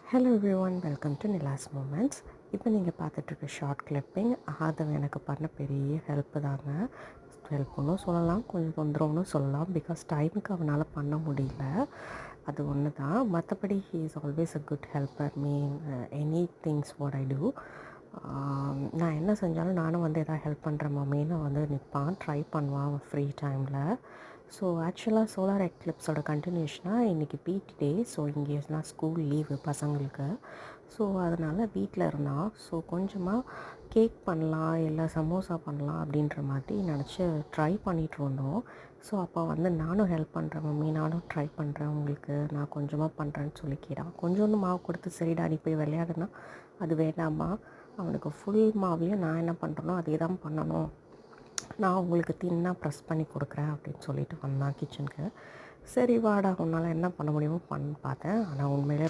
Hello everyone, welcome to Nila's moments. இப்போ நீங்கள் பார்த்துட்ருக்க short clipping Aadhav எனக்கு பண்ண பெரிய ஹெல்ப்பு தாங்க. ஹெல்ப்புன்னு சொல்லலாம், கொஞ்சம் தொந்தரவுன்னு சொல்லலாம். பிகாஸ் டைமுக்கு அவனால் பண்ண முடியல, அது ஒன்று தான். மற்றபடி he is always a good helper mean any things what I do. நான் என்ன செஞ்சாலும் நானும் எதாவது ஹெல்ப் பண்ணுற மம்மின்னு நிற்பான், ட்ரை பண்ணுவான் ஃப்ரீ டைமில். ஸோ ஆக்சுவலாக சோலார் எக்லிப்ஸோட கண்டினியூஷனாக இன்றைக்கி பிடி டே. ஸோ இங்கேலாம் ஸ்கூல் லீவு பசங்களுக்கு. ஸோ அதனால் வீட்டில் இருந்தான். ஸோ கொஞ்சமாக கேக் பண்ணலாம், இல்லை சமோசா பண்ணலாம் அப்படின்ற மாதிரி நினச்சி ட்ரை பண்ணிகிட்டு இருந்தோம். ஸோ அப்போ நானும் ஹெல்ப் பண்ணுறேன் மம்மி, நானும் ட்ரை பண்ணுறேன், உங்களுக்கு நான் கொஞ்சமாக பண்ணுறேன்னு சொல்லி கேட்டான். கொஞ்சோண்டு மாவு கொடுத்து சரிடா நீ போய் விளையாடுனா அது வேண்டாமா, அவனுக்கு ஃபுல் மாவையும் நான் என்ன பண்ணுறனோ அதே தான் பண்ணணும், நான் உங்களுக்கு தின்னாக ப்ரெஸ் பண்ணி கொடுக்குறேன் அப்படின்னு சொல்லிட்டு வந்தான் கிச்சனுக்கு. சரி வாடா, உன்னால் என்ன பண்ண முடியுமோ பண்ணு பார்த்தேன். ஆனால் உண்மையிலே